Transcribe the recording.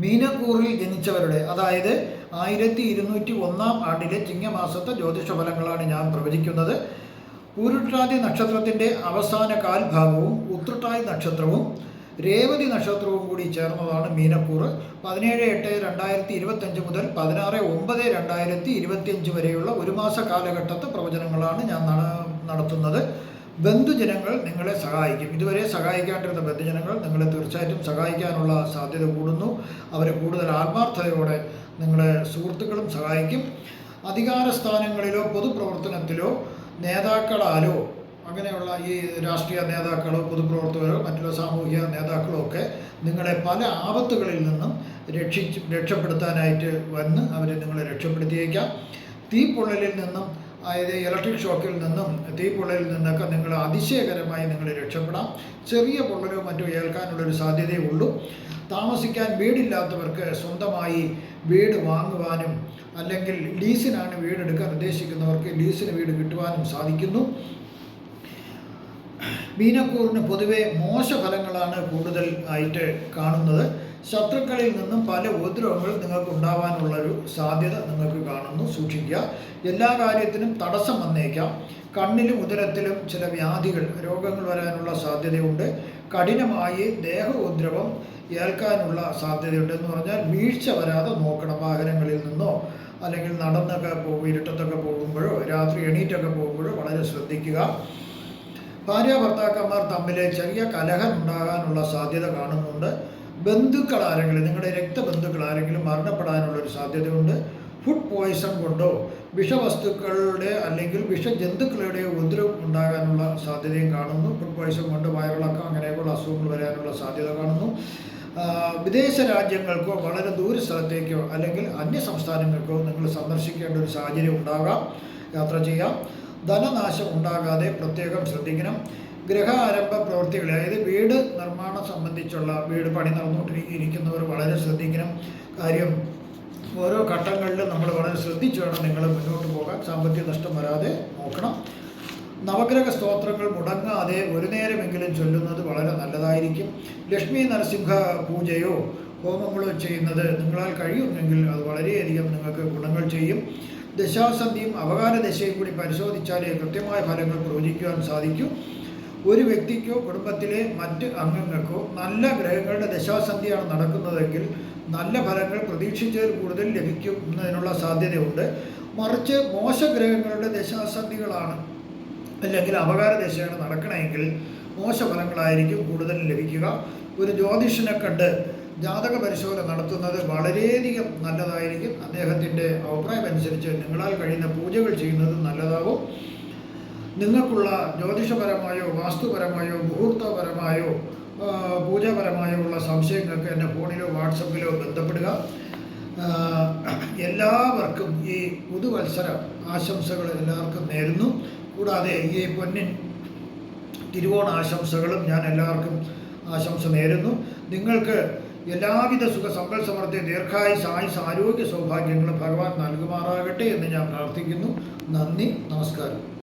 മീനക്കൂറിൽ ജനിച്ചവരുടെ, അതായത് 1201 ആണ്ടിലെ ചിങ്ങമാസത്തെ ജ്യോതിഷ ഫലങ്ങളാണ് ഞാൻ പ്രവചിക്കുന്നത്. പൂരുരുട്ടാതി നക്ഷത്രത്തിൻ്റെ അവസാന കാൽഭാഗവും ഉത്രട്ടാതി നക്ഷത്രവും രേവതി നക്ഷത്രവും കൂടി ചേർന്നതാണ് മീനക്കൂറ്. 17/8/2025 മുതൽ 16/9/2025 വരെയുള്ള ഒരു മാസ കാലഘട്ടത്തെ പ്രവചനങ്ങളാണ് ഞാൻ നടത്തുന്നത്. ബന്ധുജനങ്ങൾ നിങ്ങളെ സഹായിക്കും. ഇതുവരെ സഹായിക്കാണ്ടിരുന്ന ബന്ധുജനങ്ങൾ നിങ്ങളെ തീർച്ചയായിട്ടും സഹായിക്കാനുള്ള സാധ്യത കൂടുന്നു. അവരെ കൂടുതൽ ആത്മാർത്ഥതയോടെ നിങ്ങളെ സുഹൃത്തുക്കളും സഹായിക്കും. അധികാര സ്ഥാനങ്ങളിലോ പൊതുപ്രവർത്തനത്തിലോ നേതാക്കളാലോ, അങ്ങനെയുള്ള ഈ രാഷ്ട്രീയ നേതാക്കളോ പൊതുപ്രവർത്തകരോ മറ്റുള്ള സാമൂഹിക നേതാക്കളോ ഒക്കെ നിങ്ങളെ പല ആപത്തുകളിൽ നിന്നും രക്ഷപ്പെടുത്താനായിട്ട് വന്ന് അവർ നിങ്ങളെ രക്ഷപ്പെടുത്തിയേക്കാം. തീപ്പൊള്ളലിൽ നിന്നും, അതായത് ഇലക്ട്രിക് ഷോക്കിൽ നിന്നും തീപ്പൊള്ളലിൽ നിന്നൊക്കെ നിങ്ങൾ അതിശയകരമായി നിങ്ങൾ രക്ഷപ്പെടാം. ചെറിയ പൊള്ളലോ മറ്റോ ഏൽക്കാനുള്ളൊരു സാധ്യതയേ ഉള്ളൂ. താമസിക്കാൻ വീടില്ലാത്തവർക്ക് സ്വന്തമായി വീട് വാങ്ങുവാനും, അല്ലെങ്കിൽ ലീസിനാണ് വീടെടുക്കാൻ ഉദ്ദേശിക്കുന്നവർക്ക് ലീസിന് വീട് കിട്ടുവാനും സാധിക്കുന്നു. മീനക്കൂറിന് പൊതുവെ മോശഫലങ്ങളാണ് കൂടുതൽ ആയിട്ട് കാണുന്നത്. ശത്രുക്കളിൽ നിന്നും പല ഉപദ്രവങ്ങൾ നിങ്ങൾക്ക് ഉണ്ടാവാനുള്ളൊരു സാധ്യത നിങ്ങൾക്ക് കാണുന്നു. സൂക്ഷിക്കുക. എല്ലാ കാര്യത്തിനും തടസ്സം വന്നേക്കാം. കണ്ണിലും ഉദരത്തിലും ചില വ്യാധികൾ, രോഗങ്ങൾ വരാനുള്ള സാധ്യതയുണ്ട്. കഠിനമായി ദേഹോദ്രവം ഏൽക്കാനുള്ള സാധ്യതയുണ്ട്. എന്ന് പറഞ്ഞാൽ വീഴ്ച വരാതെ നോക്കണം. വാഹനങ്ങളിൽ നിന്നോ അല്ലെങ്കിൽ നടന്നൊക്കെ ഇരുട്ടത്തൊക്കെ പോകുമ്പോഴോ രാത്രി എണീറ്റൊക്കെ പോകുമ്പോഴോ വളരെ ശ്രദ്ധിക്കുക. ഭാര്യ ഭർത്താക്കന്മാർ തമ്മിൽ ചെറിയ കലഹം ഉണ്ടാകാനുള്ള സാധ്യത കാണുന്നുണ്ട്. ബന്ധുക്കൾ ആരെങ്കിലും, നിങ്ങളുടെ രക്തബന്ധുക്കൾ ആരെങ്കിലും മരണപ്പെടാനുള്ളൊരു സാധ്യതയുണ്ട്. ഫുഡ് പോയ്സൺ കൊണ്ടോ വിഷവസ്തുക്കളുടെ അല്ലെങ്കിൽ വിഷജന്തുക്കളുടെ ഉപദ്രവം ഉണ്ടാകാനുള്ള സാധ്യതയും കാണുന്നു. ഫുഡ് പോയ്സൺ കൊണ്ട് വയറിളക്കം അങ്ങനെയൊക്കെയുള്ള അസുഖങ്ങൾ വരാനുള്ള സാധ്യത കാണുന്നു. വിദേശ രാജ്യങ്ങൾക്കോ വളരെ ദൂര സ്ഥലത്തേക്കോ അല്ലെങ്കിൽ അന്യ സംസ്ഥാനങ്ങൾക്കോ നിങ്ങൾ സന്ദർശിക്കേണ്ട ഒരു സാഹചര്യം ഉണ്ടാകാം. യാത്ര ചെയ്യാം. ധനനാശം ഉണ്ടാകാതെ പ്രത്യേകം ശ്രദ്ധിക്കണം. ഗൃഹാരംഭ പ്രവൃത്തികൾ, അതായത് വീട് നിർമ്മാണം സംബന്ധിച്ചുള്ള വീട് പണി നടന്നുകൊണ്ടിരിക്കുന്നവർ വളരെ ശ്രദ്ധിക്കണം. കാര്യം ഓരോ ഘട്ടങ്ങളിലും നമ്മൾ വളരെ ശ്രദ്ധിച്ചു വേണം നിങ്ങൾ മുന്നോട്ട് പോകാൻ. സാമ്പത്തിക നഷ്ടം വരാതെ നോക്കണം. നവഗ്രഹ സ്തോത്രങ്ങൾ മുടങ്ങാതെ ഒരു നേരമെങ്കിലും ചൊല്ലുന്നത് വളരെ നല്ലതായിരിക്കും. ലക്ഷ്മി നരസിംഹ പൂജയോ ഹോമങ്ങളോ ചെയ്യുന്നത് നിങ്ങളാൽ കഴിയുമെങ്കിൽ അത് വളരെയധികം നിങ്ങൾക്ക് ഗുണങ്ങൾ ചെയ്യും. ദശാസന്ധിയും അപകാര ദശയും കൂടി പരിശോധിച്ചാലേ കൃത്യമായ ഫലങ്ങൾ പ്രവചിക്കുവാൻ സാധിക്കൂ. ഒരു വ്യക്തിക്കോ കുടുംബത്തിലെ മറ്റ് അംഗങ്ങൾക്കോ നല്ല ഗ്രഹങ്ങളുടെ ദശാസന്ധിയാണ് നടക്കുന്നതെങ്കിൽ നല്ല ഫലങ്ങൾ പ്രതീക്ഷിച്ചതിൽ കൂടുതൽ ലഭിക്കുന്നതിനുള്ള സാധ്യതയുണ്ട്. മറിച്ച് മോശഗ്രഹങ്ങളുടെ ദശാസന്ധികളാണ് അല്ലെങ്കിൽ അപകാര ദശയാണ് നടക്കണമെങ്കിൽ മോശഫലങ്ങളായിരിക്കും കൂടുതൽ ലഭിക്കുക. ഒരു ജ്യോതിഷനെ കണ്ട് ജാതക പരിശോധന നടത്തുന്നത് വളരെയധികം നല്ലതായിരിക്കും. അദ്ദേഹത്തിൻ്റെ അഭിപ്രായമനുസരിച്ച് നിങ്ങളാൽ കഴിയുന്ന പൂജകൾ ചെയ്യുന്നത് നല്ലതാവും. നിങ്ങൾക്കുള്ള ജ്യോതിഷപരമായോ വാസ്തുപരമായോ മുഹൂർത്തപരമായോ പൂജാപരമായോ ഉള്ള സംശയങ്ങൾക്ക് എൻ്റെ ഫോണിലോ വാട്സപ്പിലോ ബന്ധപ്പെടുക. എല്ലാവർക്കും ഈ പുതുവത്സര ആശംസകൾ എല്ലാവർക്കും നേരുന്നു. കൂടാതെ ഈ പൊന്നിൻ തിരുവോണ ആശംസകളും ഞാൻ എല്ലാവർക്കും ആശംസ നേരുന്നു. നിങ്ങൾക്ക് എല്ലാവിധ സുഖ സമ്പൽ സമൃദ്ധി ദീർഘായുസ് ആയുസ് ആരോഗ്യ സൗഭാഗ്യങ്ങളും ഭഗവാൻ നൽകുമാറാകട്ടെ എന്ന് ഞാൻ പ്രാർത്ഥിക്കുന്നു. നന്ദി, നമസ്കാരം.